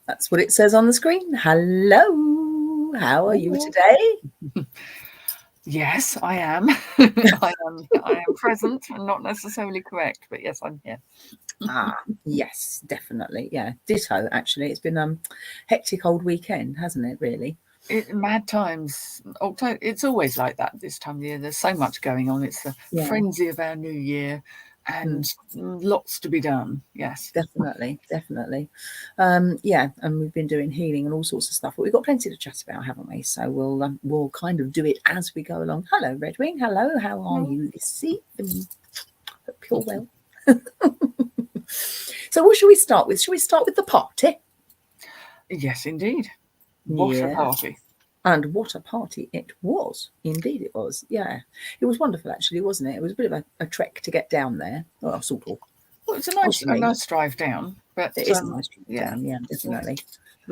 That's what it says on the screen. Hello. How are you today? Yes, I am. I am present and not necessarily correct, but yes, I'm here. Yes, definitely. Yeah, ditto. Actually, it's been hectic old weekend, hasn't it? Really. Mad times. October. It's always like that this time of year. There's so much going on. It's the frenzy of our new year, and lots to be done. Yes, definitely. Yeah, and we've been doing healing and all sorts of stuff, but we've got plenty to chat about, haven't we? So we'll kind of do it as we go along. Hello, Redwing. Hello, how are you this evening? Hope you're well. So what should we start with? Should we start with the party? Yes, indeed. What a party. And what a party it was. Indeed it was. Yeah. It was wonderful, actually, wasn't it? It was a bit of a trek to get down there. Well, sort of. Well, it's a nice drive down. But it is a nice drive down, yeah, definitely.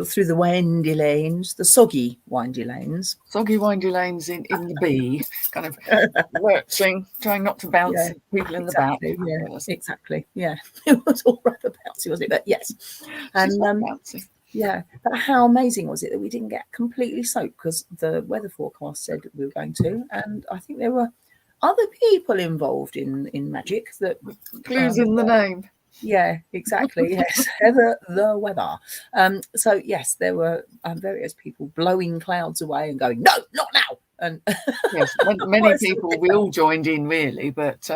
Through the windy lanes, the soggy windy lanes. Soggy windy lanes in the bee, kind of lurching, trying not to bounce people in the back. Yeah, exactly. Yeah. It was all rather bouncy, wasn't it? But yes. And bouncy. Yeah, but how amazing was it that we didn't get completely soaked, because the weather forecast said we were going to, and I think there were other people involved in magic that clues in the name. Yeah, exactly. Yes, Heather the weather. So yes, there were various people blowing clouds away and going, no, not now. And yes, many people. We all joined in really, but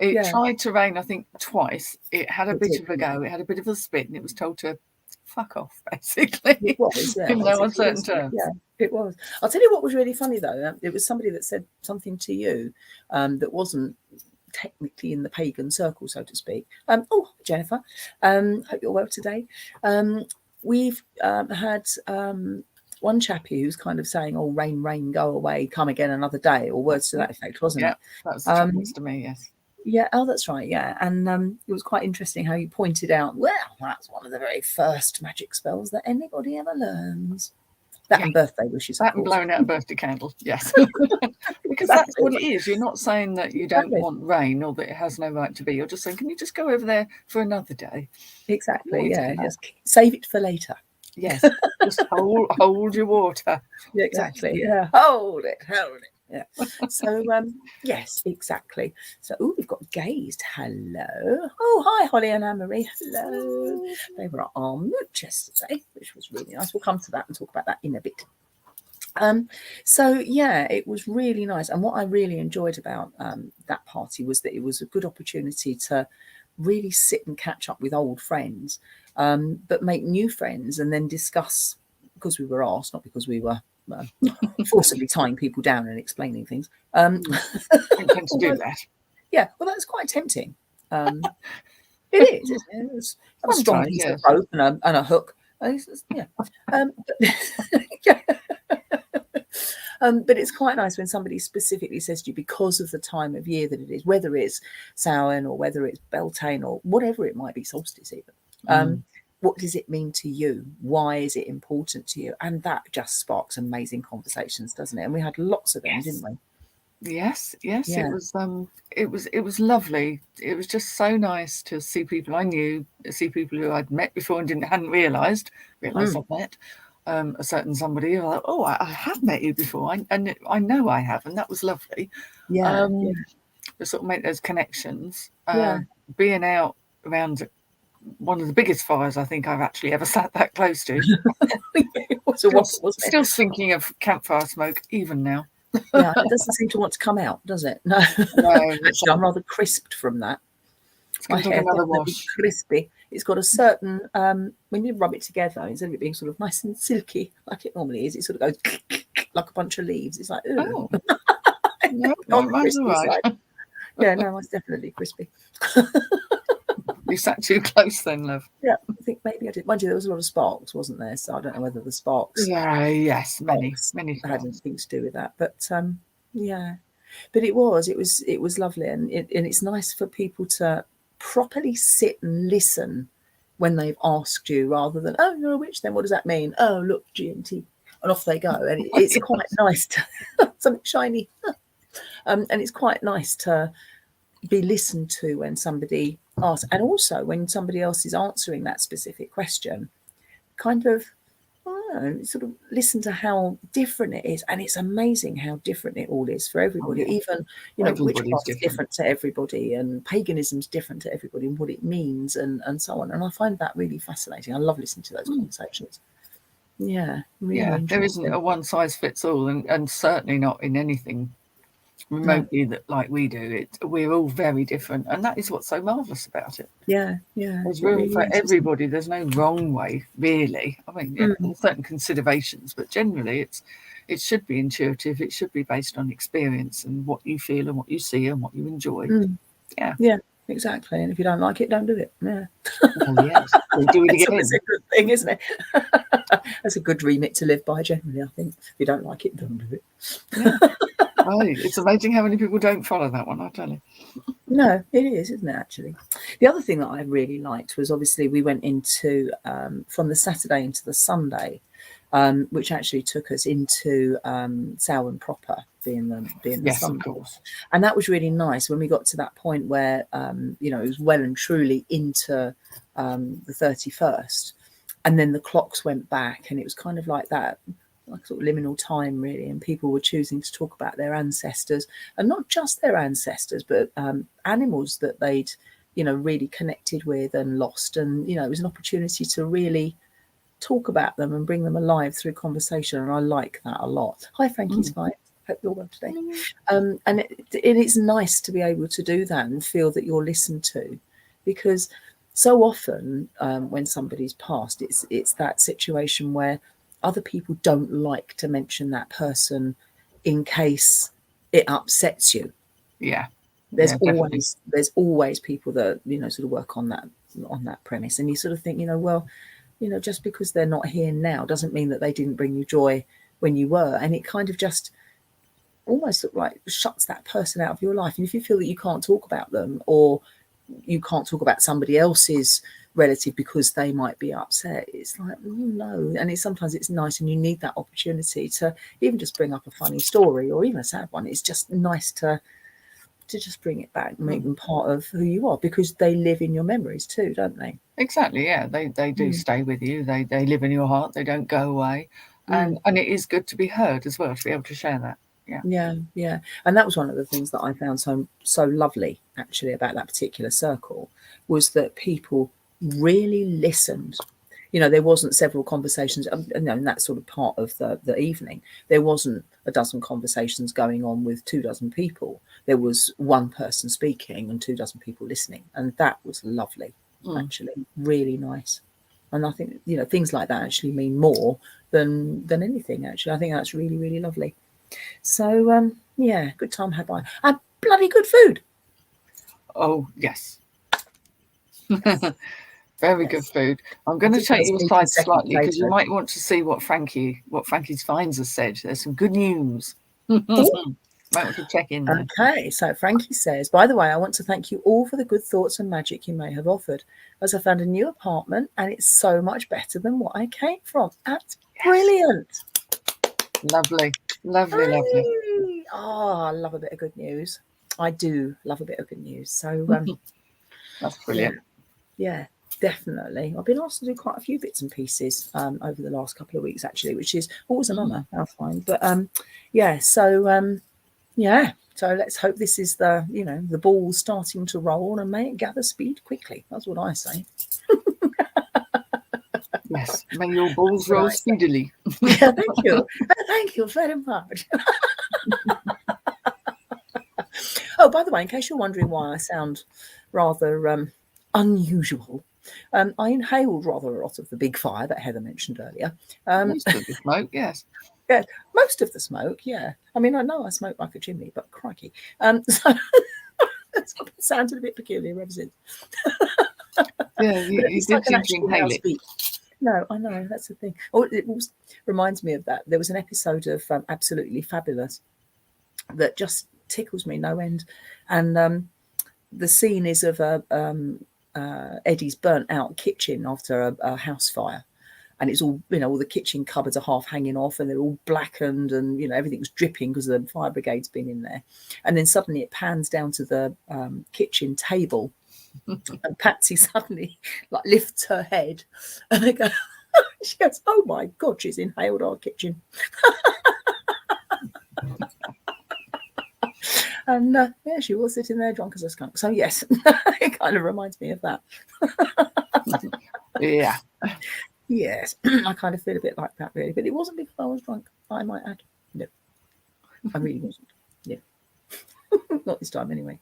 it tried to rain. I think twice. It had a bit of a go. It had a bit of a spit, and it was told to fuck off, basically. It was, yeah. In no uncertain terms. Yeah, it was. I'll tell you what was really funny though. It was somebody that said something to you that wasn't technically in the pagan circle, so to speak. Oh, Jennifer, hope you're well today. We've had one chappie who's kind of saying, "Oh, rain, rain, go away, come again another day," or words to that effect, wasn't it? That was the to me, yes. Yeah, oh, that's right, yeah. And it was quite interesting how you pointed out, well, that's one of the very first magic spells that anybody ever learns. That and birthday wishes. That and blowing out a birthday candle, yes. Because that's what it is. You're not saying that you don't want rain or that it has no right to be. You're just saying, can you just go over there for another day? Exactly, yeah. Just save it for later. Yes, just hold your water. Yeah, exactly, yeah. Hold it. Yeah. So, yes, exactly. So, we've got Gazed. Hello. Oh, hi, Holly and Anne-Marie. Hello. They were at our Mooc yesterday, which was really nice. We'll come to that and talk about that in a bit. So, yeah, it was really nice. And what I really enjoyed about that party was that it was a good opportunity to really sit and catch up with old friends, but make new friends and then discuss, because we were asked, not because we were forcibly tying people down and explaining things. I tend to do that. Yeah, well, that's quite tempting. It is. It's a strong piece of rope and a hook. Yeah. But it's quite nice when somebody specifically says to you, because of the time of year that it is, whether it's Samhain or whether it's Beltane or whatever it might be, solstice even. What does it mean to you? Why is it important to you? And that just sparks amazing conversations, doesn't it? And we had lots of them, didn't we? Yes. Yeah. It was lovely. It was just so nice to see people I knew, see people who I'd met before and hadn't realised I'd met a certain somebody. Like, oh, I have met you before, and I know I have, and that was lovely. Yeah. To sort of make those connections. Being out around one of the biggest fires I think I've actually ever sat that close to. Still thinking of campfire smoke even now. Yeah, it doesn't seem to want to come out, does it? No. Actually, I'm rather crisped from that. My hair definitely crispy. It's got a certain when you rub it together, instead of it being sort of nice and silky like it normally is, it sort of goes like a bunch of leaves. It's like, ooh. No, that's all right. Yeah, no, it's definitely crispy. You sat too close then, love. Yeah, I think maybe I did. Mind you, there was a lot of sparks, wasn't there? So I don't know whether the sparks. Yeah, yes, many had anything to do with that. But yeah, but it was lovely, and it's nice for people to properly sit and listen when they've asked you, rather than, oh, you're a witch, then what does that mean? Oh, look, G&T, and off they go. And it's quite nice to something shiny, and it's quite nice to be listened to when somebody asks, and also when somebody else is answering that specific question, kind of, I don't know, sort of listen to how different it is. And it's amazing how different it all is for everybody. yeah. Even, you know, Everybody's witchcraft's different to everybody, and paganism's different to everybody, and what it means, and so on. And I find that really fascinating. I love listening to those conversations. Yeah, really Yeah, there interesting. isn't a one size fits all, and certainly not in anything remotely that like we do. We're all very different, and that is what's so marvelous about it. Yeah, There's it room really for is, isn't it? everybody. There's no wrong way, really. I mean, yeah, there's certain considerations, but generally, it should be intuitive. It should be based on experience and what you feel and what you see and what you enjoy. Yeah, exactly. And if you don't like it, don't do it. Yeah. Well, yes, we'll do it It's again. always a good thing, isn't it? That's a good remit to live by, generally, I think. If you don't like it, don't do it. Yeah. Right. It's amazing how many people don't follow that one, I tell you. No, it is, isn't it, actually? The other thing that I really liked was, obviously, we went into, from the Saturday into the Sunday, which actually took us into Samhain proper, being the Yes, Sunday. of course. And that was really nice when we got to that point where, you know, it was well and truly into the 31st. And then the clocks went back, and it was kind of like that, like sort of liminal time, really. And people were choosing to talk about their ancestors, and not just their ancestors, but animals that they'd, you know, really connected with and lost. And, you know, it was an opportunity to really talk about them and bring them alive through conversation. And I like that a lot. Hi, Frankie's fine. Hope you're well today. And it's nice to be able to do that and feel that you're listened to, because so often when somebody's passed, it's that situation where other people don't like to mention that person in case it upsets you. Yeah. There's Definitely. always people that, you know, sort of work on that premise, and you sort of think, you know, well, you know, just because they're not here now doesn't mean that they didn't bring you joy when you were. And it kind of just almost sort of like shuts that person out of your life. And if you feel that you can't talk about them, or you can't talk about somebody else's relative because they might be upset, it's like, no. And sometimes it's nice, and you need that opportunity to even just bring up a funny story or even a sad one. It's just nice to just bring it back, make them part of who you are, because they live in your memories too, don't they? Exactly. Yeah, they do stay with you. They live in your heart. They don't go away, and it is good to be heard as well, to be able to share that. Yeah. And that was one of the things that I found so lovely, actually, about that particular circle, was that people really listened. You know, there wasn't several conversations, and that sort of part of the evening. There wasn't a dozen conversations going on with 24 people. There was one person speaking and 24 people listening, and that was lovely, actually, really nice. And I think, you know, things like that actually mean more than anything. Actually, I think that's really, really lovely. So yeah, good time had by, and bloody good food. Oh yes. Very good food. I'm going to Just let take us you meet in aside second slightly because you later. might want to see what Frankie's finds has said. There's some good news. Might want to check in there. Okay, so Frankie says, by the way, I want to thank you all for the good thoughts and magic you may have offered, as I found a new apartment and it's so much better than what I came from. That's brilliant. Lovely. Hey. Oh, I love a bit of good news. I do love a bit of good news. So That's brilliant. Yeah, definitely. I've been asked to do quite a few bits and pieces over the last couple of weeks, actually, which is always an honour, I find. But yeah, so yeah, so let's hope this is the ball starting to roll, and may it gather speed quickly. That's what I say. Yes, may your balls roll speedily. Yeah, thank you. Thank you very much. Oh, by the way, in case you're wondering why I sound rather unusual, I inhaled rather a lot of the big fire that Heather mentioned earlier. Most of the smoke, yes. Yeah, most of the smoke, yeah. I mean, I know I smoke like a chimney, but crikey. So it sounded a bit peculiar ever since. Yeah, you did seem to inhale it. No, I know, that's the thing. Oh, it also reminds me of that. There was an episode of Absolutely Fabulous that just tickles me no end. And the scene is of Eddie's burnt out kitchen after a house fire. And it's all, all the kitchen cupboards are half hanging off and they're all blackened and, everything's dripping because the fire brigade's been in there. And then suddenly it pans down to the kitchen table and Patsy suddenly lifts her head and they go, She goes, oh my God, she's inhaled our kitchen. And yeah, she was sitting there drunk as a skunk. So yes, it kind of reminds me of that. Yeah. Yes, I kind of feel a bit like that really, but it wasn't because I was drunk, I might add. No, I really wasn't. Yeah, not this time anyway.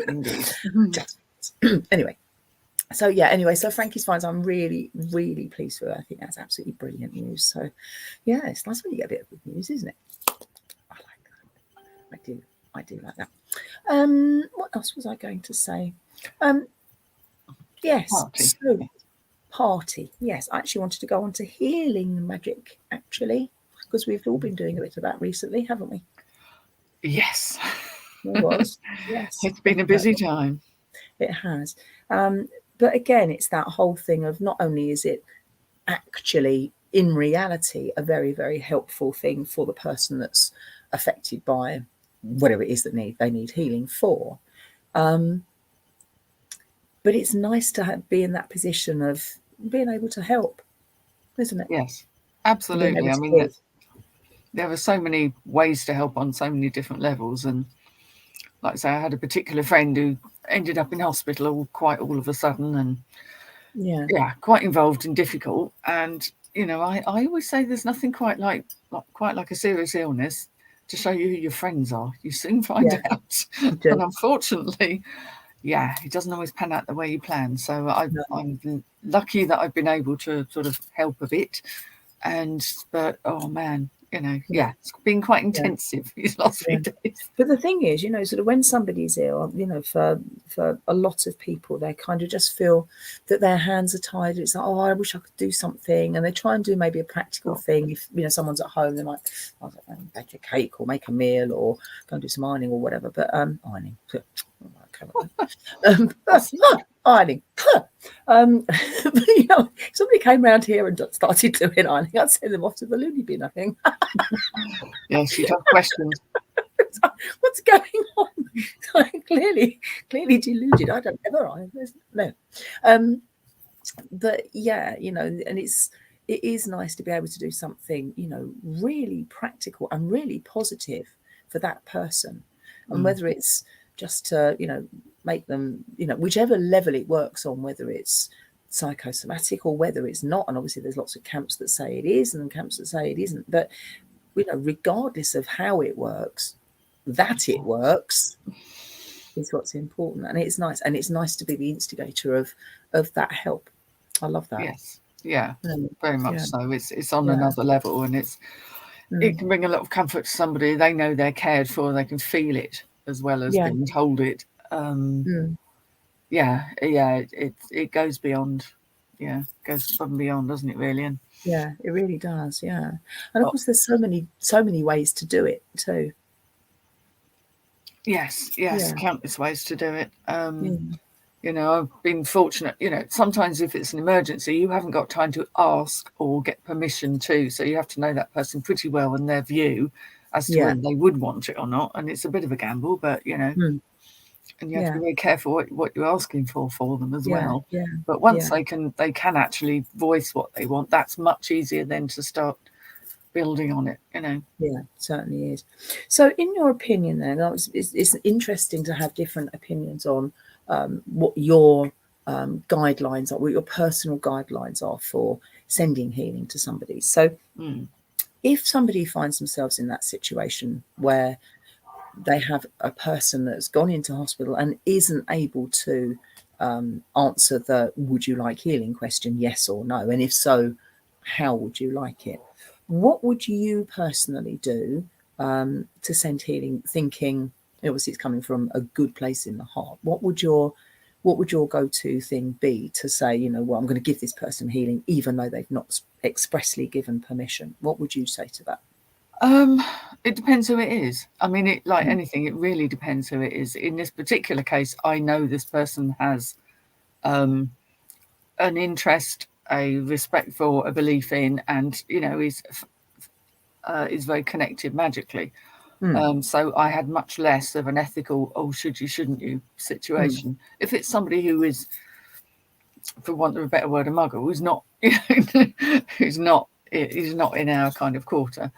Indeed. Just anyway. So yeah, anyway, so Frankie's finds, I'm really, really pleased with her. I think that's absolutely brilliant news. So yeah, it's nice when you get a bit of good news, isn't it? I like that. I do like that. What else was I going to say? Yes, Party. so party. Yes, I actually wanted to go on to healing magic, actually, because we've all been doing a bit of that recently, haven't we? Yes. It was. Yes. It's been a busy time. It has. But again, it's that whole thing of not only is it actually in reality a very, very helpful thing for the person that's affected by whatever it is that they need healing for, but it's nice to be in that position of being able to help, isn't it? Yes, absolutely. I mean, there are so many ways to help on so many different levels. And like I say, I had a particular friend who ended up in hospital quite all of a sudden, and yeah, quite involved and difficult. And you know, I always say there's nothing quite like a serious illness to show you who your friends are. You soon find out. And unfortunately, yeah, it doesn't always pan out the way you plan. So I'm lucky that I've been able to sort of help a bit. But oh man, you know, it's been quite intensive these last few days. But the thing is, you know, sort of when somebody's ill, you know, for a lot of people, they kind of just feel that their hands are tied. It's like, oh, I wish I could do something, and they try and do maybe a practical thing. If you know someone's at home, they might, I don't know, bake a cake or make a meal or go and do some ironing or whatever. But ironing. Ironing. But, you know, if somebody came around here and started doing ironing, I'd send them off to the loony bin, I think. Yes, you'd have questions. What's going on? clearly deluded. I don't ever iron. No. But yeah, you know, and it is nice to be able to do something, you know, really practical and really positive for that person. And whether it's just to, you know, make them, you know, whichever level it works on, whether it's psychosomatic or whether it's not. And obviously there's lots of camps that say it is and camps that say it isn't. But, you know, regardless of how it works, that it works is what's important. And it's nice. And it's nice to be the instigator of that help. I love that. Yes. Yeah, very much so. It's on another level, and it can bring a lot of comfort to somebody. They know they're cared for. They can feel it as well as being told it. It goes beyond. Yeah, goes above and beyond, doesn't it? Really, and yeah, it really does. Yeah, and of course, there's so many ways to do it too. Yes, countless ways to do it. You know, I've been fortunate. You know, sometimes if it's an emergency, you haven't got time to ask or get permission to, so you have to know that person pretty well and their view as to whether they would want it or not. And it's a bit of a gamble, but you know, and you have to be very careful what you're asking for them as well. Yeah. But once they can actually voice what they want, that's much easier then to start building on it, you know. Yeah, it certainly is. So in your opinion then, it's interesting to have different opinions on what your guidelines are, what your personal guidelines are for sending healing to somebody. So if somebody finds themselves in that situation where they have a person that's gone into hospital and isn't able to answer the would you like healing question, yes or no, and if so, how would you like it? What would you personally do to send healing, thinking obviously it's coming from a good place in the heart? What would your go-to thing be to say, you know, well, I'm going to give this person healing even though they've not expressly given permission? What would you say to that? It depends who it is. I mean, like anything, it really depends who it is. In this particular case, I know this person has an interest, a respect for, a belief in, and you know, is very connected magically. So I had much less of an ethical, oh, should you, shouldn't you situation. If it's somebody who is for want of a better word, a muggle who's not, who's not in our kind of quarter,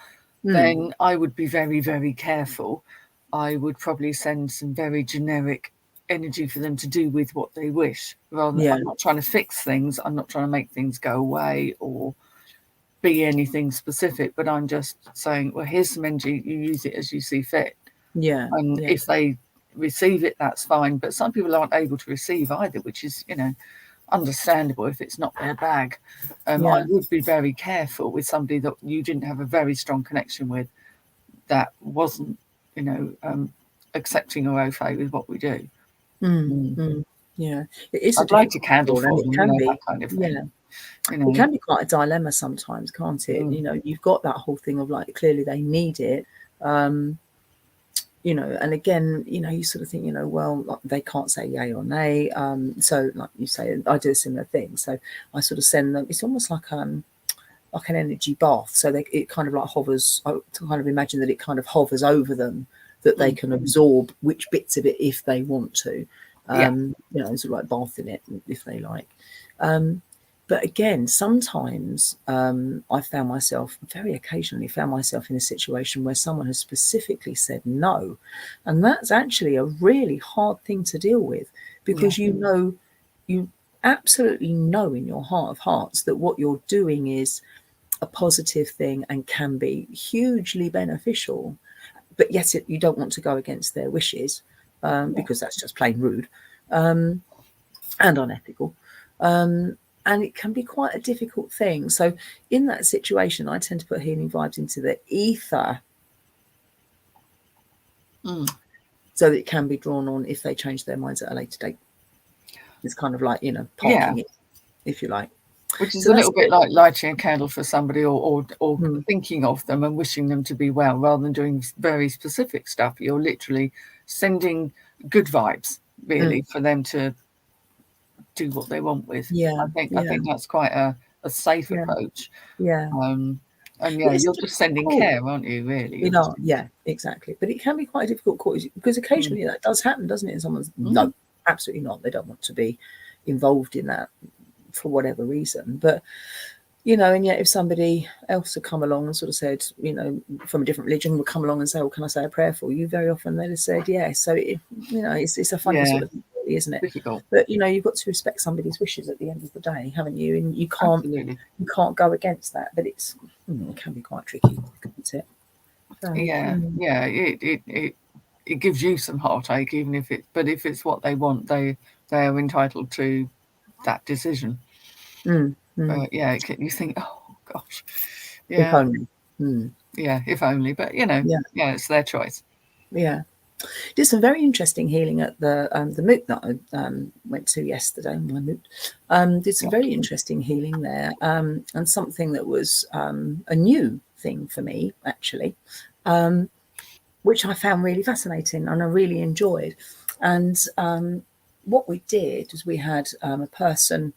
then I would be very, very careful. I would probably send some very generic energy for them to do with what they wish, rather than I'm not trying to fix things, I'm not trying to make things go away or be anything specific, but I'm just saying, well, here's some energy, you use it as you see fit. And if they receive it, that's fine, but some people aren't able to receive either, which is, understandable if it's not their bag. I would be very careful with somebody that you didn't have a very strong connection with, that wasn't, accepting or okay with what we do. Yeah, it is. I'd like to candle for them, that kind of thing. Yeah, it can be quite a dilemma sometimes, can't it? You've got that whole thing of like, clearly they need it, and again, you sort of think, well, like, they can't say yay or nay. So like you say, I do a similar thing. So I sort of send them, it's almost like an energy bath. So it kind of like hovers, I kind of imagine that it kind of hovers over them, that they can absorb which bits of it if they want to. Sort of like bath in it if they like. But again, sometimes I found myself, very occasionally found myself in a situation where someone has specifically said no. And that's actually a really hard thing to deal with, because you absolutely know in your heart of hearts that what you're doing is a positive thing and can be hugely beneficial. But yet you don't want to go against their wishes, because that's just plain rude and unethical. And it can be quite a difficult thing. So in that situation, I tend to put healing vibes into the ether, so that it can be drawn on if they change their minds at a later date. It's kind of like, parking it, if you like. Which is a little bit like lighting a candle for somebody, or thinking of them and wishing them to be well, rather than doing very specific stuff. You're literally sending good vibes, really, for them to do what they want with. I think that's quite a safe approach. And you're just sending care, aren't you, really? Exactly. But it can be quite a difficult call, because occasionally that does happen, doesn't it? And someone's no, absolutely not, they don't want to be involved in that for whatever reason. But and yet if somebody else had come along and sort of said, from a different religion, would come along and say, well, can I say a prayer for you? Very often they'd have said yes. So it's a funny sort of thing, isn't it? Difficult. But you've got to respect somebody's wishes at the end of the day, haven't you? And you can't go against that. But it can be quite tricky, can't it? So, it gives you some heartache, even if it's what they want, they are entitled to that decision. You think, oh gosh, if only. If only, but it's their choice. Did some very interesting healing at the Mooc that I went to yesterday. My Mooc did some very interesting healing there, and something that was a new thing for me, actually, which I found really fascinating and I really enjoyed. And what we did was we had a person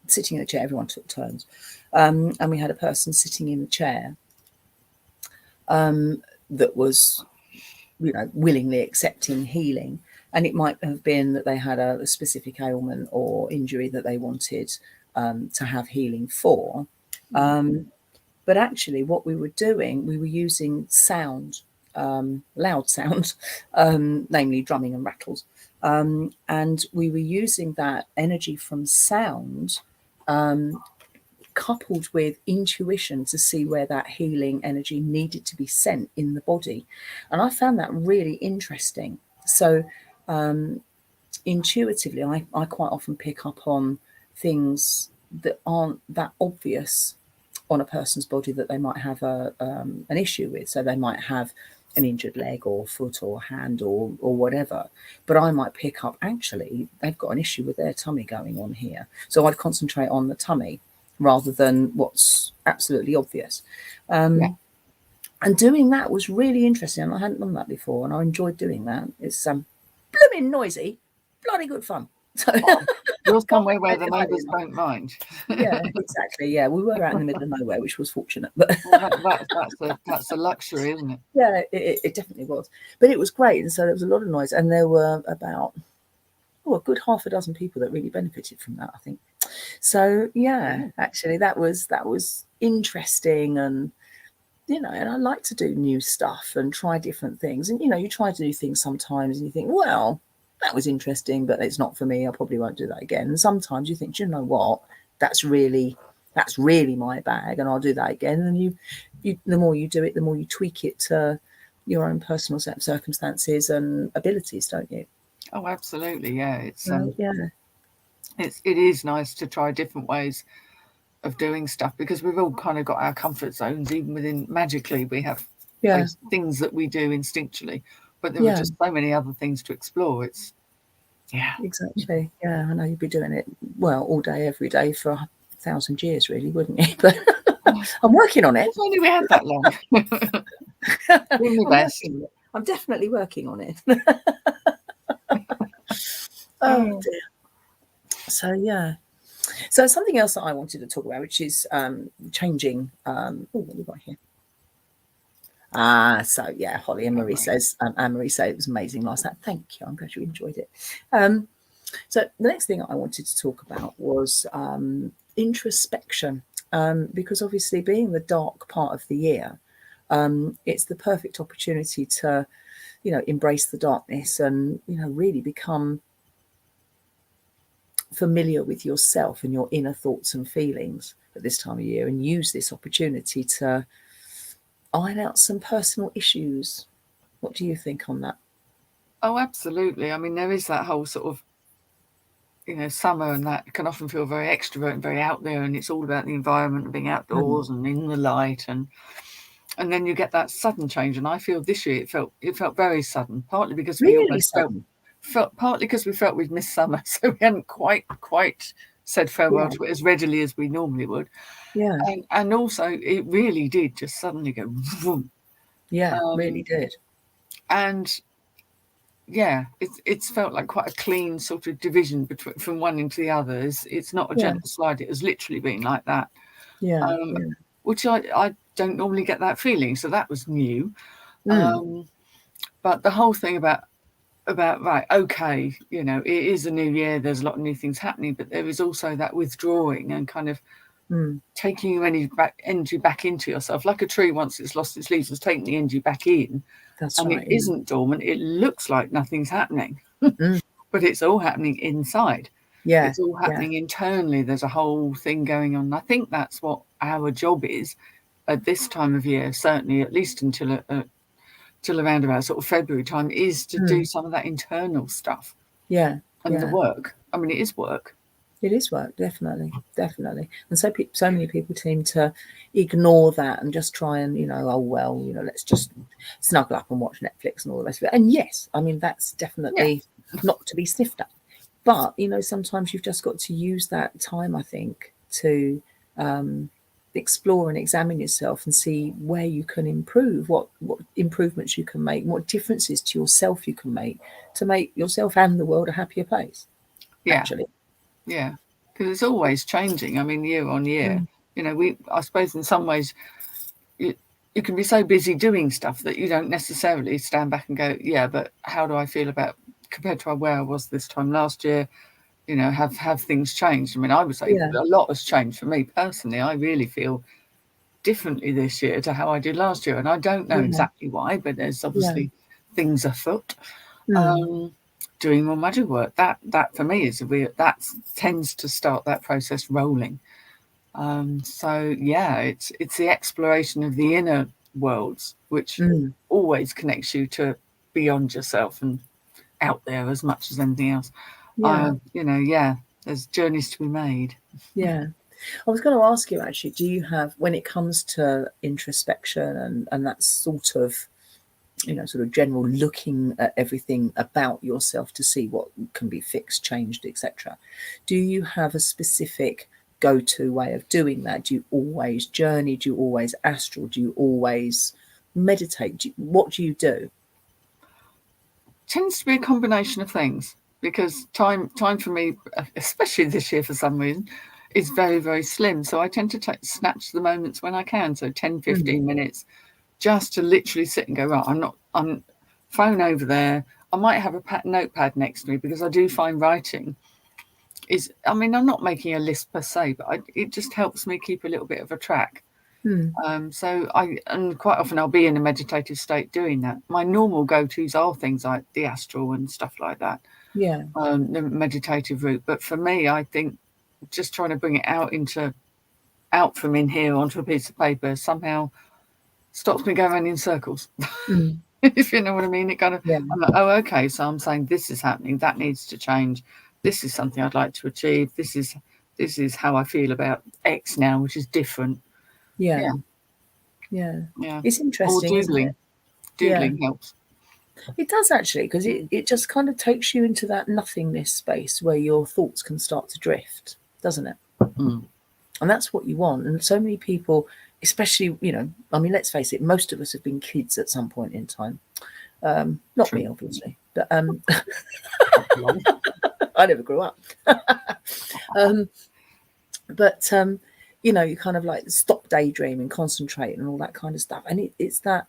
sitting in a chair. Everyone took turns, and we had a person sitting in the chair that was, willingly accepting healing. And it might have been that they had a specific ailment or injury that they wanted to have healing for. But actually what we were doing, we were using sound, loud sound, namely drumming and rattles. And we were using that energy from sound, coupled with intuition, to see where that healing energy needed to be sent in the body. And I found that really interesting. So intuitively, I quite often pick up on things that aren't that obvious on a person's body that they might have an issue with. So they might have an injured leg or foot or hand or whatever, but I might pick up, actually, they've got an issue with their tummy going on here. So I'd concentrate on the tummy rather than what's absolutely obvious. And doing that was really interesting. And I hadn't done that before, and I enjoyed doing that. It's blooming noisy, bloody good fun. So you're somewhere where the neighbours don't mind. Yeah, exactly. Yeah, we were out in the middle of nowhere, which was fortunate. But that's a luxury, isn't it? Yeah, it definitely was. But it was great, and so there was a lot of noise, and there were about a good half a dozen people that really benefited from that, I think. So actually that was interesting, and and I like to do new stuff and try different things. And you try to do things sometimes and you think, well, that was interesting, but it's not for me. I probably won't do that again. And sometimes you think, do you know what? That's really my bag, and I'll do that again. And you the more you do it, the more you tweak it to your own personal set of circumstances and abilities, don't you? Oh, absolutely, yeah. It's it is nice to try different ways of doing stuff, because we've all kind of got our comfort zones. Even within magically, we have things that we do instinctually, but there are just so many other things to explore. It's exactly. I know you'd be doing it well all day, every day for 1,000 years, really, wouldn't you? But I'm working on it. If only we had that long. Doing my best. I'm definitely working on it. Oh dear. So something else that I wanted to talk about, which is changing. What have we got here? Holly and Marie says, Anne-Marie said it was amazing last night. Thank you. I'm glad you enjoyed it. So the next thing I wanted to talk about was introspection, because obviously being the dark part of the year, it's the perfect opportunity to, embrace the darkness and, really become familiar with yourself and your inner thoughts and feelings at this time of year, and use this opportunity to iron out some personal issues. What do you think on that? Oh, absolutely. I mean, there is that whole sort of, summer, and that can often feel very extrovert and very out there, and it's all about the environment and being outdoors and in the light, and then you get that sudden change. And I feel this year it felt very sudden, partly because we almost felt partly because we felt we'd missed summer, so we hadn't quite said farewell to it as readily as we normally would. And also it really did just suddenly go vroom. Really did. And it's felt like quite a clean sort of division between from one into the others. It's not a gentle slide. It has literally been like that. Which I don't normally get that feeling, so that was new. But the whole thing about right, okay, it is a new year, there's a lot of new things happening, but there is also that withdrawing and kind of taking your energy back into yourself, like a tree once it's lost its leaves, it's taking the energy back in. That's and right, it isn't dormant. It looks like nothing's happening, but it's all happening inside. It's all happening internally. There's a whole thing going on. I think that's what our job is at this time of year, certainly at least until around about sort of February time, is to do some of that internal stuff. And the work. I mean, it is work. It is work, definitely. And so many people seem to ignore that and just try and, let's just snuggle up and watch Netflix and all the rest of it. And yes, I mean, that's definitely not to be sniffed at. But, sometimes you've just got to use that time, I think, to explore and examine yourself and see where you can improve, what improvements you can make, what differences to yourself you can make to make yourself and the world a happier place. Actually. Yeah, because it's always changing. I mean, year on year, I suppose in some ways you can be so busy doing stuff that you don't necessarily stand back and go, but how do I feel about compared to where I was this time last year? Have things changed? I mean, I would say a lot has changed for me personally. I really feel differently this year to how I did last year, and I don't know exactly why, but there's obviously things afoot. Doing more magic work, that for me is that tends to start that process rolling. So it's the exploration of the inner worlds, which always connects you to beyond yourself and out there as much as anything else. There's journeys to be made. I was going to ask you, actually, do you have, when it comes to introspection and that sort of general looking at everything about yourself to see what can be fixed, changed, etc., do you have a specific go-to way of doing that? Do you always journey? Do you always astral? Do you always meditate? What do you do? Tends to be a combination of things, because time for me, especially this year for some reason, is very, very slim. So I tend to snatch the moments when I can, so 10, 15 minutes, just to literally sit and go, right, I'm phone over there, I might have a notepad next to me, because I do find writing is, I mean, I'm not making a list per se, but it just helps me keep a little bit of a track. So and quite often I'll be in a meditative state doing that. My normal go-tos are things like the astral and stuff like that. Yeah. The meditative route. But for me, I think just trying to bring it out from in here onto a piece of paper somehow stops me going around in circles. If you know what I mean. It kind of, Yeah. I'm like, oh, okay, so I'm saying this is happening, that needs to change, this is something I'd like to achieve, this is how I feel about X now, which is different. Yeah. It's interesting, or isn't it? doodling helps. It does actually, because it just kind of takes you into that nothingness space where your thoughts can start to drift, doesn't it? And that's what you want. And so many people, especially, you know, I mean, let's face it, most of us have been kids at some point in time. Not True. me, obviously, but I never grew up. But you know, you kind of like stop daydreaming, concentrate, and all that kind of stuff. And it's that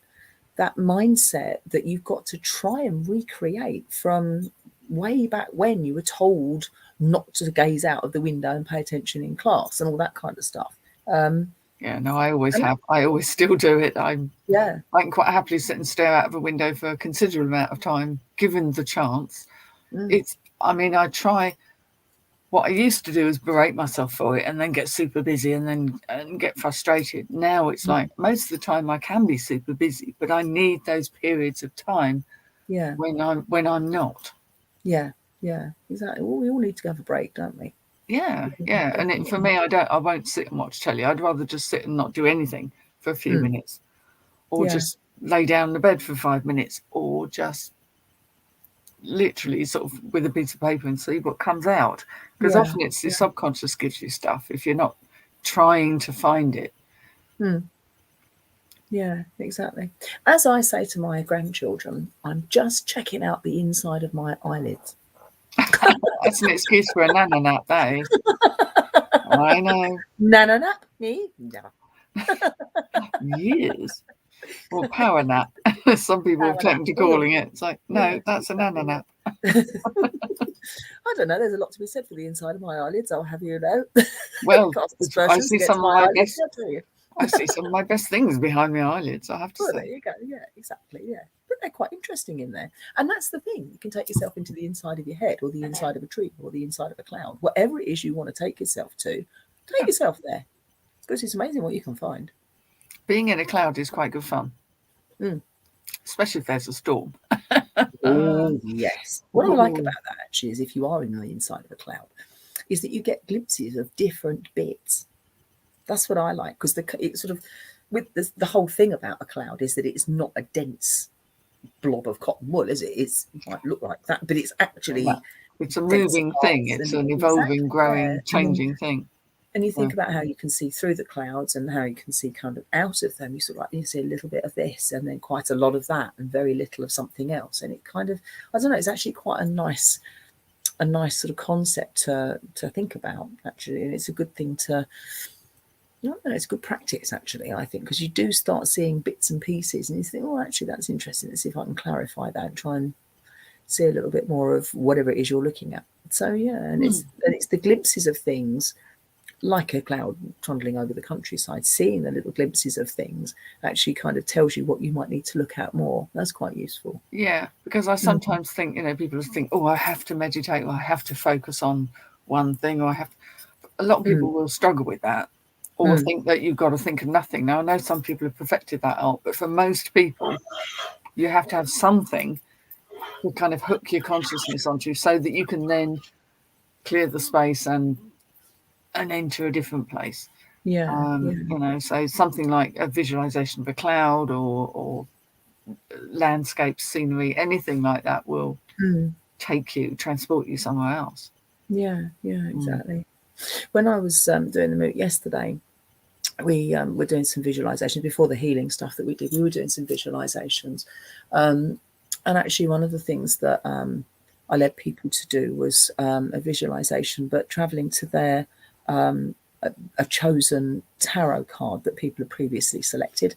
mindset that you've got to try and recreate from way back when you were told not to gaze out of the window and pay attention in class and all that kind of stuff. I always have. I always still do it. I can quite happily sit and stare out of a window for a considerable amount of time, given the chance. I try. What I used to do is berate myself for it and then get super busy and get frustrated. Now it's like most of the time I can be super busy, but I need those periods of time when I'm not. Yeah, exactly. Well, we all need to have a break, don't we? Yeah. And for me, I won't sit and watch telly. I'd rather just sit and not do anything for a few minutes, or just lay down in the bed for 5 minutes, or just literally sort of with a piece of paper and see what comes out. Because often it's the subconscious gives you stuff if you're not trying to find it. Yeah, exactly. As I say to my grandchildren, I'm just checking out the inside of my eyelids. That's an excuse for a nana nap, that is. I know. Nana nap? Me? No. Yes. Or power nap. Some people have taken to calling it. It's like, no, that's a nana nap. I don't know. There's a lot to be said for the inside of my eyelids, I'll have you know. Well, I see some of my best things behind my eyelids, I have to say. There you go. Yeah, exactly. Yeah. But they're quite interesting in there. And that's the thing. You can take yourself into the inside of your head, or the inside of a tree, or the inside of a cloud. Whatever it is you want to take yourself to, take yourself there. Because it's amazing what you can find. Being in a cloud is quite good fun. Especially if there's a storm. Oh, yes. What I like about that, actually, is if you are in the inside of a cloud, is that you get glimpses of different bits. That's what I like, because it's sort of, with the whole thing about a cloud is that it's not a dense blob of cotton wool, is it? It might look like that, but it's actually... It's a moving thing. It's an evolving, growing, changing thing. And you think about how you can see through the clouds and how you can see kind of out of them. You sort of like, you see a little bit of this and then quite a lot of that and very little of something else. And it kind of, I don't know, it's actually quite a nice sort of concept to think about, actually. And it's a good thing to, I don't know, it's good practice, actually, I think, because you do start seeing bits and pieces and you think, oh, actually, that's interesting. Let's see if I can clarify that and try and see a little bit more of whatever it is you're looking at. So, yeah, and it's the glimpses of things, like a cloud trundling over the countryside, seeing the little glimpses of things actually kind of tells you what you might need to look at more. That's quite useful. Yeah, because I sometimes think, people think, oh, I have to meditate, or I have to focus on one thing, or a lot of people will struggle with that, or think that you've got to think of nothing. Now, I know some people have perfected that art, but for most people, you have to have something to kind of hook your consciousness onto, so that you can then clear the space and enter a different place. So something like a visualization of a cloud or landscape scenery, anything like that will transport you somewhere else. Exactly. When I was doing the Mooc yesterday, we were doing some visualizations before the healing stuff that we did. We were doing some visualizations, and actually one of the things that I led people to do was a visualization, but traveling to their a chosen tarot card that people had previously selected.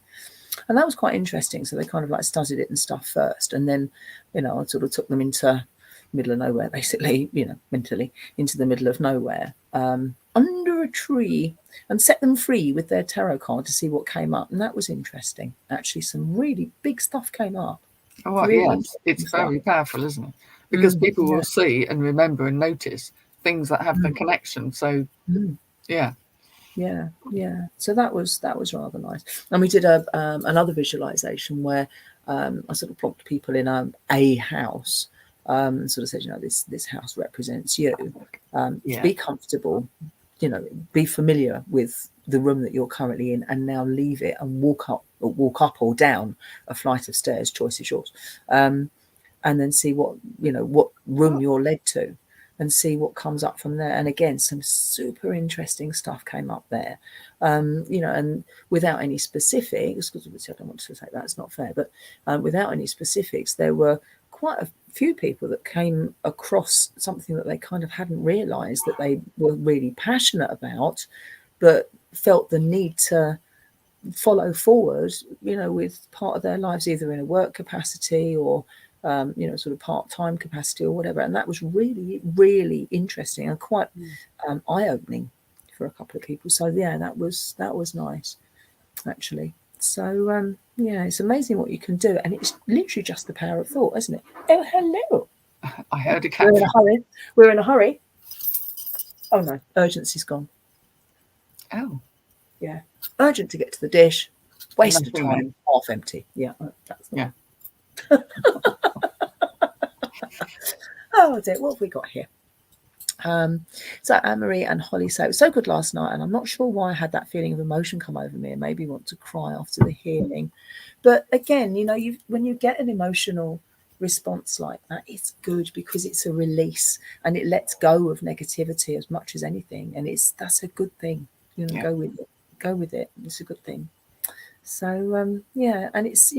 And that was quite interesting. So they kind of like studied it and stuff first, and then, I sort of took them into middle of nowhere, basically, mentally into the middle of nowhere, under a tree, and set them free with their tarot card to see what came up. And that was interesting. Actually, some really big stuff came up. Oh, really yes, it's very powerful, isn't it? Because people will see and remember and notice things that have the connection. So, yeah. So that was rather nice. And we did another visualization where I sort of plonked people in a house, sort of said, this house represents you. Be comfortable, be familiar with the room that you're currently in, and now leave it and walk up or down a flight of stairs. Choice is yours, and then see what room you're led to, and see what comes up from there. And again, some super interesting stuff came up there, and without any specifics, because I don't want to say that's not fair, but without any specifics, there were quite a few people that came across something that they kind of hadn't realised that they were really passionate about, but felt the need to follow forward, with part of their lives, either in a work capacity or sort of part-time capacity or whatever. And that was really, really interesting and quite eye-opening for a couple of people. So yeah, that was nice, actually. So it's amazing what you can do, and it's literally just the power of thought, isn't it? Oh, hello. I heard a cat. We're in a hurry. Oh no, urgency's gone. Oh. Yeah. Urgent to get to the dish. Waste of time, half empty. Yeah, that's not. Yeah. Oh dear, what have we got here? So Anne-Marie and Holly say, it was so good last night, and I'm not sure why I had that feeling of emotion come over me and made me want to cry after the healing. But again, when you get an emotional response like that, it's good because it's a release and it lets go of negativity as much as anything, and that's a good thing. Go with it. It's a good thing. So and it's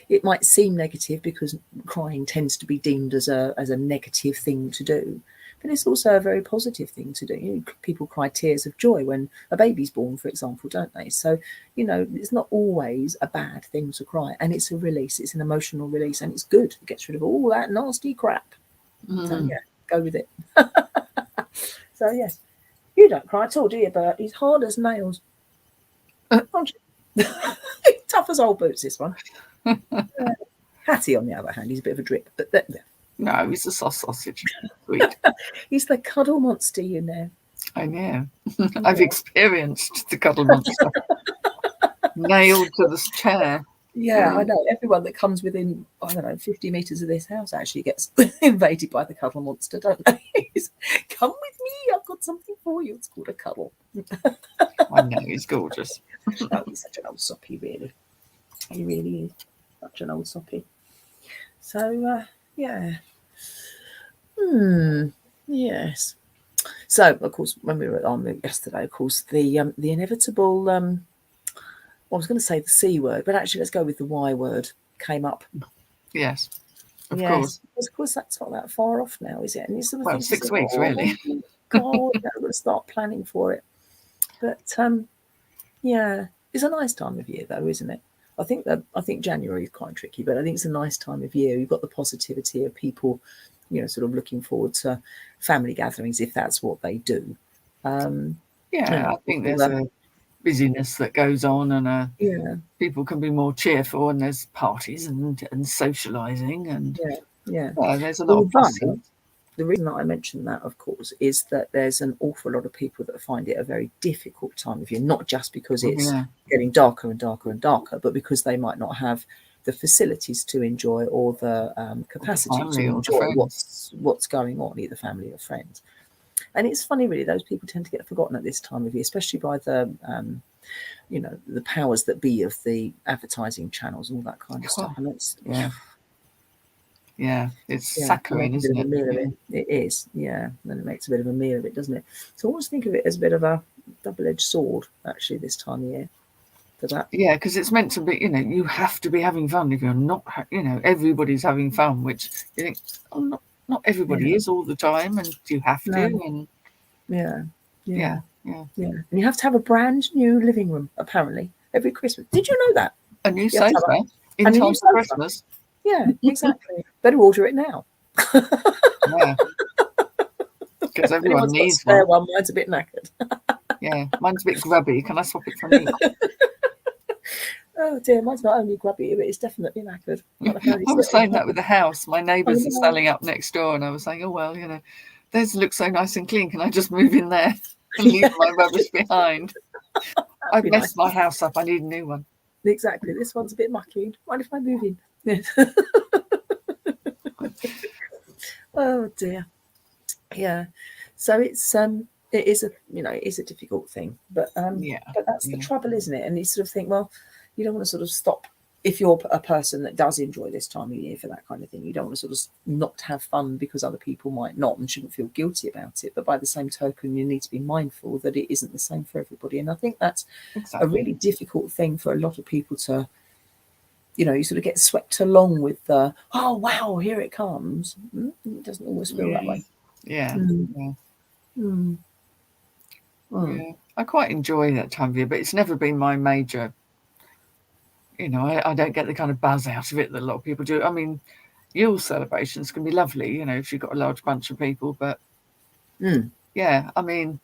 it might seem negative because crying tends to be deemed as a negative thing to do, but it's also a very positive thing to do. People cry tears of joy when a baby's born, for example, don't they? So it's not always a bad thing to cry, and it's a release. It's an emotional release, and it's good. It gets rid of all that nasty crap. So yeah, go with it. So yes, you don't cry at all, do you, Bert? He's hard as nails. Aren't you? Tough as old boots, this one. Hattie, on the other hand, he's a bit of a drip, but no, he's a soft sausage. Sweet. He's the Cuddle Monster, I know. I've experienced the Cuddle Monster. Nailed to this chair. Yeah, I know. Everyone that comes within, 50 metres of this house actually gets invaded by the Cuddle Monster, don't they? Come with me, I've got something for you. It's called a cuddle. I know, he's gorgeous. Oh, he's such an old soppy, really. He really is such an old soppy. So, yeah. Yes. So, of course, when we were at our Mooc yesterday, of course, the inevitable, I was going to say the C word, but actually let's go with the Y word, came up. Yes, of course. Of course, that's not that far off now, is it? And it's sort of 6 weeks, really. God, I'm going to start planning for it. But, it's a nice time of year, though, isn't it? I think January is quite tricky, but I think it's a nice time of year. You've got the positivity of people, sort of looking forward to family gatherings if that's what they do. I think there's a busyness that goes on, and people can be more cheerful, and there's parties and socialising, and there's a lot of bustle. The reason that I mention that, of course, is that there's an awful lot of people that find it a very difficult time of year, not just because it's getting darker and darker and darker, but because they might not have the facilities to enjoy or the capacity to enjoy what's going on, either family or friends. And it's funny, really, those people tend to get forgotten at this time of year, especially by the the powers that be of the advertising channels and all that kind of stuff. And it's it's saccharine, isn't it? It is, and it makes a bit of a meal of it, doesn't it? So I always think of it as a bit of a double-edged sword, actually, this time of year. For that, because it's meant to be. You have to be having fun. If you're not, everybody's having fun, which you think, not everybody is all the time, and you have to. And and you have to have a brand new living room apparently every Christmas. Did you know that? A new You have to sofa have in a new time for sofa. Christmas. Yeah, exactly. Better order it now. Yeah, because If everyone anyone's got a needs spare one. one, mine's a bit knackered. Yeah, mine's a bit grubby. Can I swap it for a new one? Oh dear, mine's not only grubby, but it's definitely knackered. I was saying that with the house. My neighbours are know. selling up next door, and I was saying, oh, well, theirs looks so nice and clean. Can I just move in there and leave my rubbish behind? I've be messed nice. my house up. I need a new one. Exactly. This one's a bit mucky. Mind if I move in? Yes. Oh dear. Yeah. So it is it is a difficult thing, but Yeah, that's the yeah, trouble, isn't it? And you sort of think, well, you don't want to sort of stop if you're a person that does enjoy this time of year for that kind of thing. You don't want to sort of not have fun because other people might not and shouldn't feel guilty about it. But by the same token, you need to be mindful that it isn't the same for everybody. And I think that's a exactly. really difficult thing for a lot of people to, you sort of get swept along with the, oh wow, here it comes. It doesn't always feel that way. Yeah, Mm. yeah, Mm. Mm. yeah. I quite enjoy that time of year, but it's never been my major. I don't get the kind of buzz out of it that a lot of people do. I mean, Yule celebrations can be lovely, if you've got a large bunch of people, but yeah, I mean,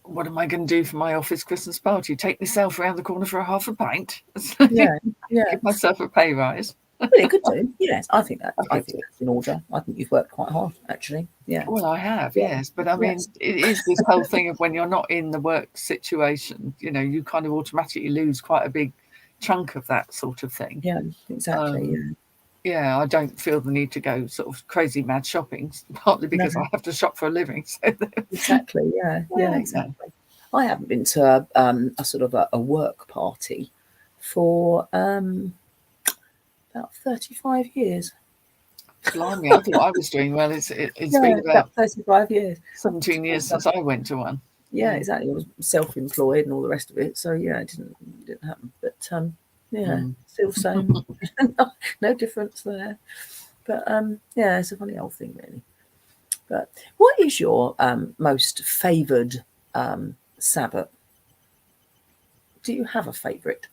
what am I going to do for my office Christmas party? Take myself around the corner for a half a pint? Yeah, yeah. Give myself a pay rise. Well, it could do. Yes, I think that's in order. I think you've worked quite hard, actually. Yeah. Well, I have, Yeah. yes. But I mean, Yes. it is this whole thing of when you're not in the work situation, you kind of automatically lose quite a big chunk of that sort of thing. Yeah, exactly. Yeah, I don't feel the need to go sort of crazy mad shopping, partly because No, I have to shop for a living. So exactly. Yeah, exactly. I haven't been to a sort of a work party for about 35 years. blimey, I thought I was doing well. It's Yeah, been about about 35 years. 17 years since I went to one. Yeah, exactly. I was self-employed and all the rest of it. So yeah, it didn't happen. But yeah, still same. No difference there. But yeah, it's a funny old thing, really. But what is your most favoured Sabbath? Do you have a favourite?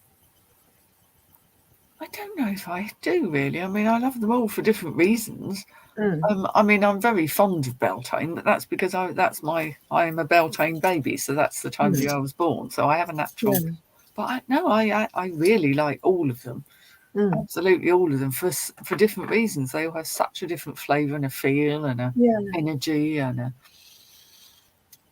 I don't know if I do really. I mean, I love them all for different reasons. Mm. I mean, I'm very fond of Beltane, but that's because I am a Beltane baby, so that's the time of year I was born. So I have a natural. Yeah. But I really like all of them. Mm. Absolutely all of them for different reasons. They all have such a different flavour and a feel and a Yeah. energy and a.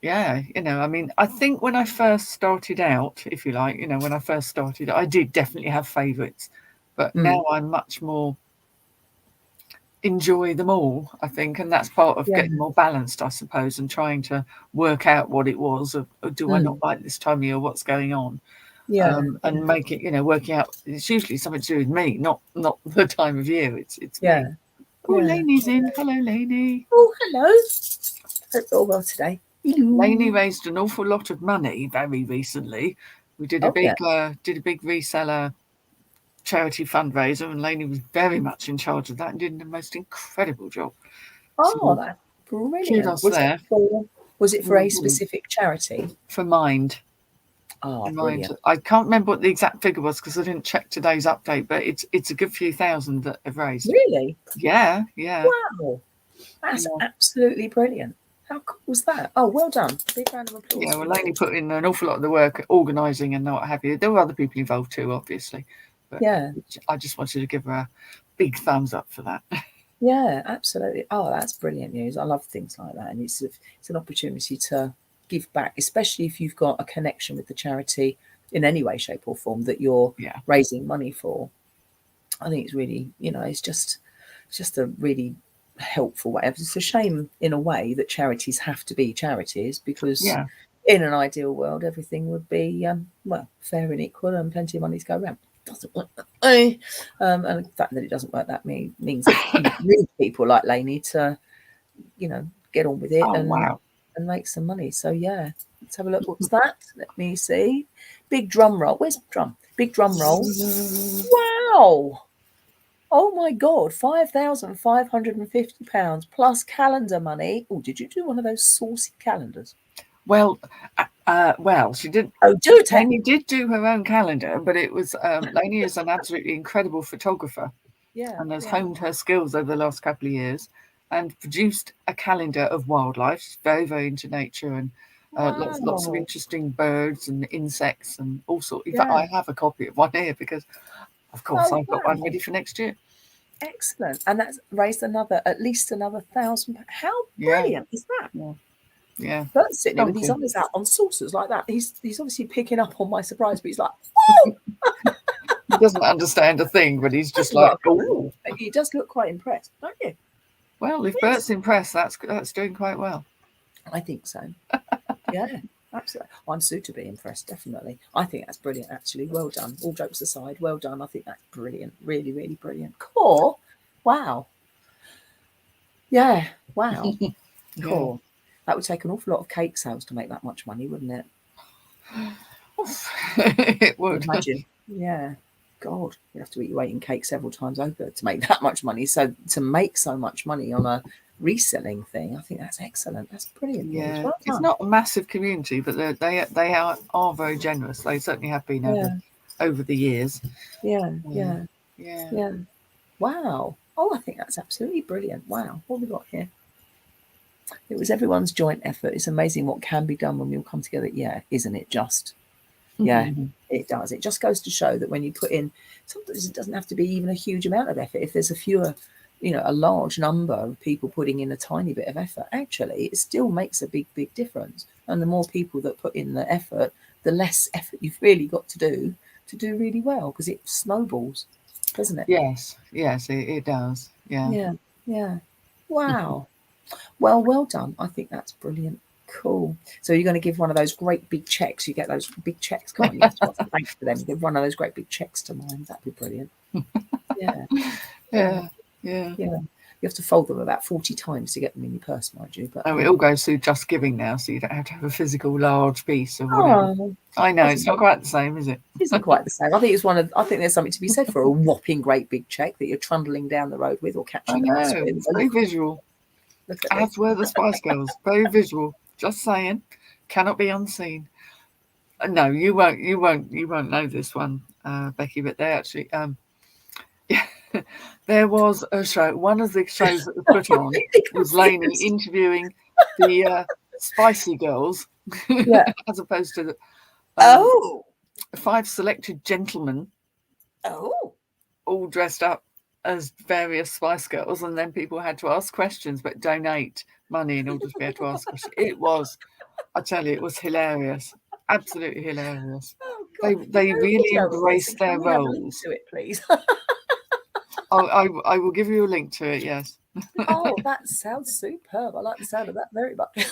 Yeah, I mean, I think when I first started out, if you like, when I first started, I did definitely have favourites, but now I'm much more enjoy them all, I think, and that's part of Yeah. getting more balanced, I suppose, and trying to work out what it was, or do I not like this time of year, what's going on, Yeah. and make it, working out. It's usually something to do with me, not the time of year. It's Yeah. me. Oh, Lainey's in. Hello, Lainey. Oh, hello. Hope you're all well today. Lainey raised an awful lot of money very recently. We did a big reseller charity fundraiser, and Lainey was very much in charge of that and did the most incredible job. Oh, So, that's brilliant. kudos there. Was it for a specific charity? For Mind. Oh, brilliant. I can't remember what the exact figure was because I didn't check today's update, but it's a good few thousand that have raised. Really? Yeah. Wow. That's absolutely brilliant. How cool was that? Oh, well done. Big round of applause. Yeah, well, Lainey put in an awful lot of the work organising and what have you. There were other people involved too, obviously. But yeah. I just wanted to give her a big thumbs up for that. Yeah, absolutely. Oh, that's brilliant news. I love things like that. And it's an opportunity to give back, especially if you've got a connection with the charity in any way, shape or form that you're raising money for. I think it's really, it's just a really helpful whatever. It's a shame in a way that charities have to be charities because in an ideal world everything would be fair and equal and plenty of money to go around. It doesn't work that way. And the fact that it doesn't work that means really people like Lainey to get on with it and make some money. So yeah, let's have a look. What's that? Let me see. Big drum roll. Where's the drum? Big drum roll. Wow. Oh my God, £5,550 plus calendar money. Oh, did you do one of those saucy calendars? Well, Well, she did. Oh, do tell. Lainey did do her own calendar, but it was Lainey is an absolutely incredible photographer, and has honed her skills over the last couple of years, and produced a calendar of wildlife. She's very, very into nature, and lots of interesting birds and insects and all sorts. In fact, I have a copy of one here because, of course, I've got one ready for next year. Excellent, and that's raised at least another £1,000. How brilliant is that? Yeah. Bert's sitting there with his eyes out on saucers like that. He's obviously picking up on my surprise, but he's like, whoa! He doesn't understand a thing, but he's just like, oh. He does look quite impressed, don't you? Well, if Bert's impressed, that's doing quite well. I think so. Yeah, absolutely. I'm suitably impressed, definitely. I think that's brilliant, actually. Well done. All jokes aside, well done. I think that's brilliant. Really, really brilliant. Cool. Wow. Yeah. Wow. Cool. That would take an awful lot of cake sales to make that much money, wouldn't it? It would. Imagine. Yeah. God, you have to eat your weight in cake several times over to make that much money. So to make so much money on a reselling thing, I think that's excellent. That's brilliant. Yeah, well it's not a massive community, but they are very generous. They certainly have been over the years. Yeah. Wow. Oh, I think that's absolutely brilliant. Wow. What have we got here? It was everyone's joint effort. It's amazing what can be done when we all come together. Yeah, isn't it just? Yeah, it does. It just goes to show that when you put in, sometimes it doesn't have to be even a huge amount of effort. If there's a large number of people putting in a tiny bit of effort, actually, it still makes a big, big difference. And the more people that put in the effort, the less effort you've really got to do really well, because it snowballs, doesn't it? Yes, it does. Yeah. Wow. Well done. I think that's brilliant. Cool. So you're going to give one of those great big checks. You get those big checks, can't you? You have to thank for them. Give one of those great big checks to mine. That'd be brilliant. Yeah. You have to fold them about 40 times to get them in your purse, mind you. But it all goes through Just Giving now, so you don't have to have a physical large piece of whatever. I know it's not quite the same, is it? It isn't quite the same. I think there's something to be said for a whopping great big check that you're trundling down the road with or catching up with. It's very visual. As were the Spice Girls. Very visual. Just saying. Cannot be unseen. No, you won't know this one, Becky, but they actually there was a show. One of the shows that was put on was Lainey interviewing the Spicy Girls, as opposed to the 5 selected gentlemen, all dressed up as various Spice Girls, and then people had to ask questions but donate money in order to be able to ask questions. It was, I tell you, it was hilarious. Absolutely hilarious. They really embraced their roles. To it, please. I will give you a link to it. Yes. Oh, that sounds superb. I like the sound of that very much.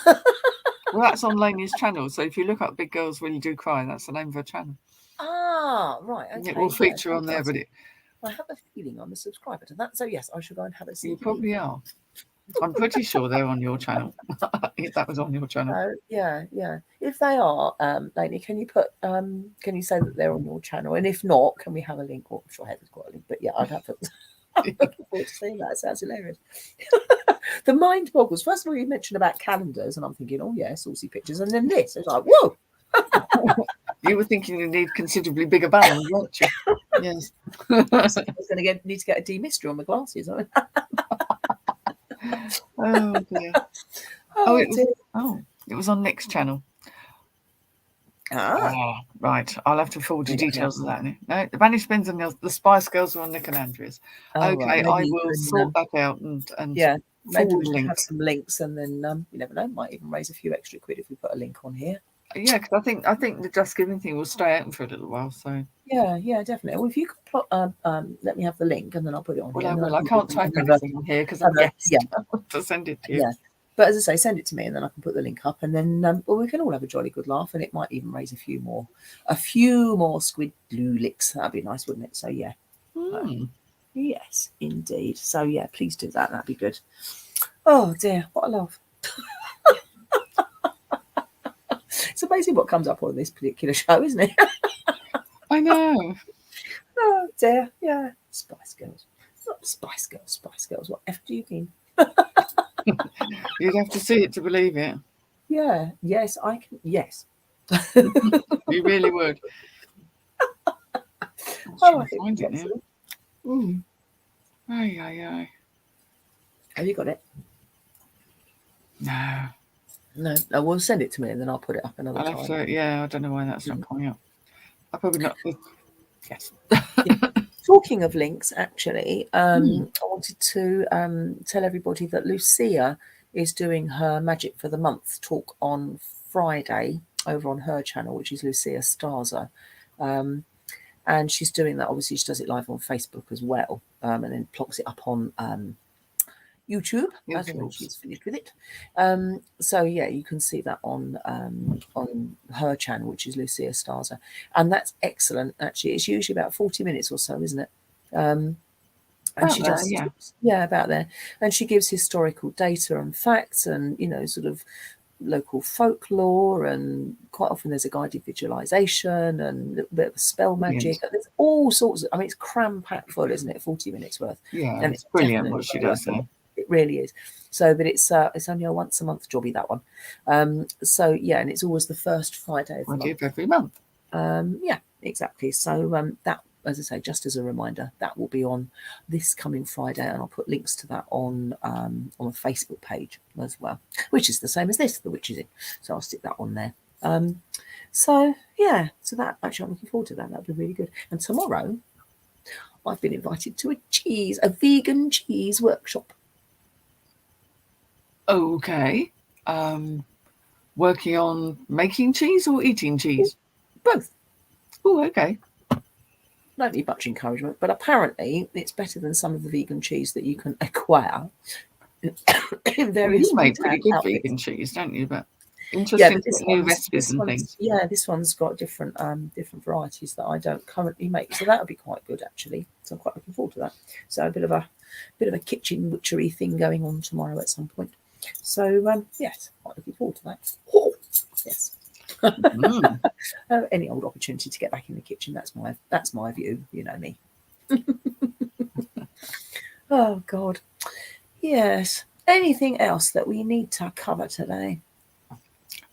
Well, that's on Lainey's channel. So if you look up Big Girls Really Do Cry, that's the name of her channel. Ah, right. Okay. It will feature on there, but I have a feeling I'm a subscriber to that. So yes, I should go and have a see. You probably are. I'm pretty sure they're on your channel. If that was on your channel. Yeah. If they are, Lainey, can you say that they're on your channel? And if not, can we have a link? Well, I'm sure Heather's got a link, but yeah, I'd have to. I'm looking forward to seeing that. It sounds hilarious. The mind boggles. First of all, you mentioned about calendars, and I'm thinking, oh yeah, saucy pictures, and then this. It's like, whoa. You were thinking you need considerably bigger bands, weren't you? Yes. I was going to need to get a demister on my glasses. Oh dear. It was on Nick's channel. Right. I'll have to forward you details of that. No, the Vanished Spins and the Spice Girls are on Nick and Andrea's. Okay, I will sort that out and maybe we should have some links, and then you never know, might even raise a few extra quid if we put a link on here. Yeah, because I think the Just Giving thing will stay open for a little while. So yeah, definitely. Well, if you could let me have the link, and then I'll put it on here. Well, I can't type anything on here because I'm to send it to you. Yeah, but as I say, send it to me, and then I can put the link up, and then we can all have a jolly good laugh, and it might even raise a few more squid glue licks. That'd be nice, wouldn't it? So yeah. Yes, indeed. So yeah, please do that. That'd be good. Oh dear, what a laugh. It's amazing what comes up on this particular show, isn't it? I know. Oh dear, yeah. Spice Girls. Not Spice Girls, Spice Girls. What F do you mean? You'd have to see it to believe it. Yeah, yes, I can. Yes, You really would. Oh, I I think find it's it now. excellent. Aye. Have you got it? No. No. Oh, well, send it to me and then I'll put it up another I'll time. have to, I don't know why that's not coming up. I probably not. Yes. Yeah. Talking of links, actually, I wanted to tell everybody that Lucia is doing her Magic for the Month talk on Friday over on her channel, which is Lucia Starza. And she's doing that. Obviously, she does it live on Facebook as well, and then plops it up on YouTube as and when she's finished with it. So yeah, you can see that on her channel, which is Lucia Starza, and that's excellent. Actually, it's usually about 40 minutes or so, isn't it? And About she there, just yeah. about there, and she gives historical data and facts, and sort of local folklore, and quite often there's a guided visualization and a little bit of spell magic. There's all sorts of, I mean, it's cram packed full, isn't it? 40 minutes worth. Yeah, And it's brilliant what she does there. It really is. So, but it's only a once a month jobby, that one. So yeah, and it's always the first Friday of the month. Every month. Yeah, exactly. So that, as I say, just as a reminder, that will be on this coming Friday, and I'll put links to that on a Facebook page as well, which is the same as this, the Witchin. So I'll stick that on there. So yeah, so that actually I'm looking forward to that. That'll be really good. And tomorrow, I've been invited to a vegan cheese workshop. Okay. Working on making cheese or eating cheese? Both. Oh, okay. Don't need much encouragement, but apparently it's better than some of the vegan cheese that you can acquire in various you make pretty good outfits. vegan cheese, don't you? But interesting to get new recipes and things. Yeah, this one's got different varieties that I don't currently make, so that would be quite good actually. So I'm quite looking forward to that. So a bit of a kitchen witchery thing going on tomorrow at some point. So yes, quite looking forward to that. Oh, yes. Any old opportunity to get back in the kitchen, that's my view, you know me. Oh God, yes. Anything else that we need to cover today?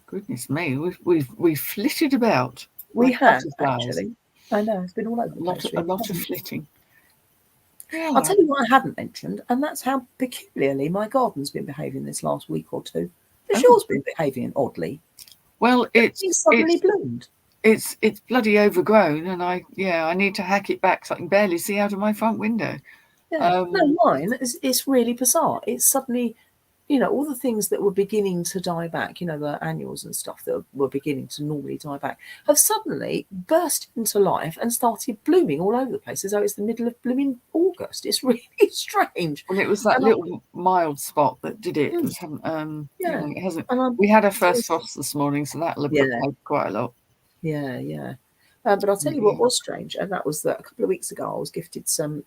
Goodness me, we've flitted about. We have actually. I know, it's been all over the place. A lot of flitting. Yeah. I'll tell you what I haven't mentioned, and that's how peculiarly my garden's been behaving this last week or two. Has yours been behaving oddly? Well, it's suddenly bloomed. It's bloody overgrown, and I need to hack it back so I can barely see out of my front window. Yeah, no, mine it's really bizarre. It's suddenly, all the things that were beginning to die back, the annuals and stuff that were beginning to normally die back, have suddenly burst into life and started blooming all over the place as though it's the middle of blooming August. It's really strange. Well, it was that little mild spot that did it. It hasn't. It hasn't. We had our first frost this morning, so that'll have helped quite a lot. Yeah. But I'll tell you what was strange, and that was that a couple of weeks ago I was gifted some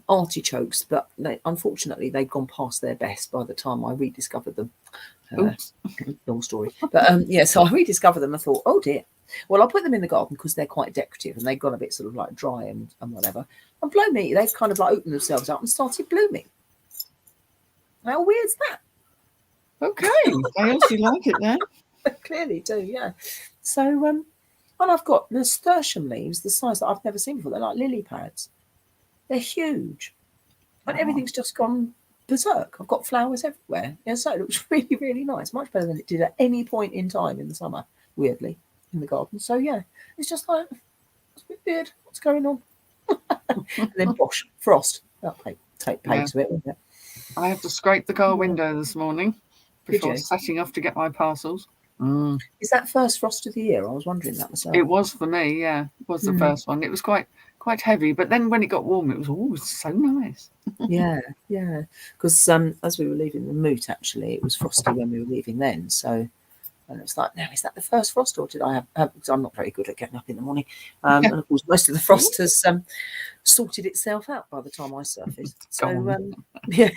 artichokes, but unfortunately they'd gone past their best by the time I rediscovered them. Long story, but so I rediscovered them. I thought, oh dear, well I'll put them in the garden because they're quite decorative and they've got a bit sort of like dry and whatever. And blow me, they've kind of like opened themselves up and started blooming. How weird's that? Okay, I also like it then. I clearly do, yeah. So and I've got nasturtium leaves the size that I've never seen before. They're like lily pads. They're huge, and everything's just gone berserk. I've got flowers everywhere. Yeah, so it looks really, really nice. Much better than it did at any point in time in the summer, weirdly, in the garden. So yeah, it's just like, it's a bit weird. What's going on? And then bosh, frost. That'll take pay to it, won't it? I have to scrape the car window this morning before setting off to get my parcels. Is that first frost of the year? I was wondering that myself. It was for me, yeah. It was the first one. It was quite heavy, but then when it got warm, it was so nice. Yeah. Because as we were leaving the Mooc, actually, it was frosty when we were leaving then. So, and it's like, now is that the first frost, or did I have? Because I'm not very good at getting up in the morning, and of course, most of the frost has sorted itself out by the time I surfaced. So, yeah,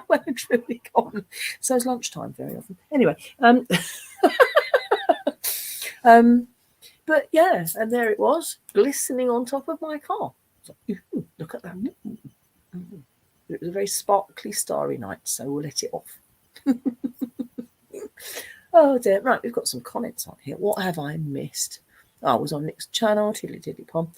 well and truly gone. So it's lunchtime very often. Anyway, but yeah, and there it was, glistening on top of my car. So, look at that. It was a very sparkly, starry night, so we'll let it off. Oh dear. Right, we've got some comments on here. What have I missed? Oh, I was on Nick's channel, tiddly tiddly pom.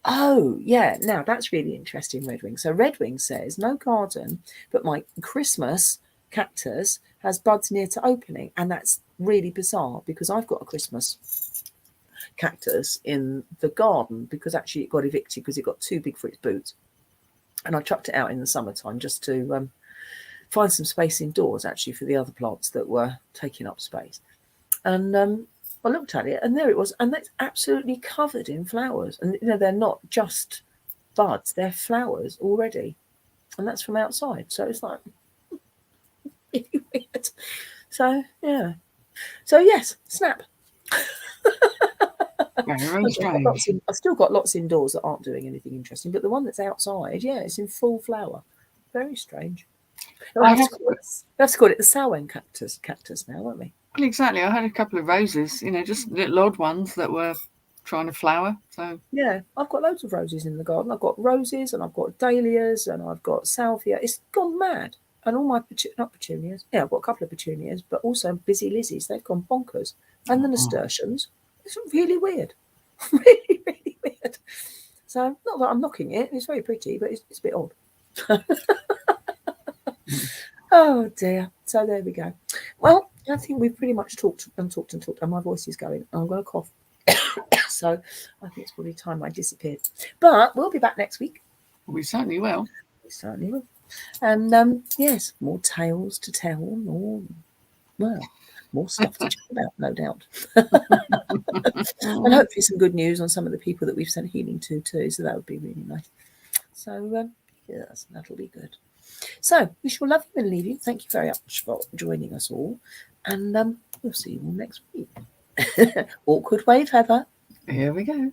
Oh, yeah. Now, that's really interesting, Redwing. So Redwing says, no garden, but my Christmas cactus has buds near to opening. And that's really bizarre because I've got a Christmas cactus in the garden because actually it got evicted because it got too big for its boots. And I chucked it out in the summertime just to find some space indoors, actually, for the other plants that were taking up space. And I looked at it, and there it was, and that's absolutely covered in flowers. And they're not just buds; they're flowers already, and that's from outside. So it's like really weird. So yeah. So yes, snap. Very strange. I've still got lots indoors that aren't doing anything interesting, but the one that's outside, yeah, it's in full flower. Very strange. We have to call it the Samhain cactus now, won't we? Well, exactly. I had a couple of roses, just little odd ones that were trying to flower. So yeah, I've got loads of roses in the garden. I've got roses and I've got dahlias and I've got salvia. It's gone mad. And all my not petunias. Yeah, I've got a couple of petunias, but also busy lizzies. They've gone bonkers. And the nasturtiums. It's really weird. Really, really weird. So not that I'm knocking it. It's very pretty, but it's a bit odd. Oh dear. So there we go. Well, I think we've pretty much talked, and my voice is going. I'm going to cough. So I think it's probably time I disappeared. But we'll be back next week. We certainly will. We certainly will. And yes, more tales to tell, more stuff to chat about, no doubt. And hopefully some good news on some of the people that we've sent healing to too. So that would be really nice. So yes, that'll be good. So we shall love you and leave you. Thank you very much for joining us all. And we'll see you all next week. Awkward wave, Heather. Here we go.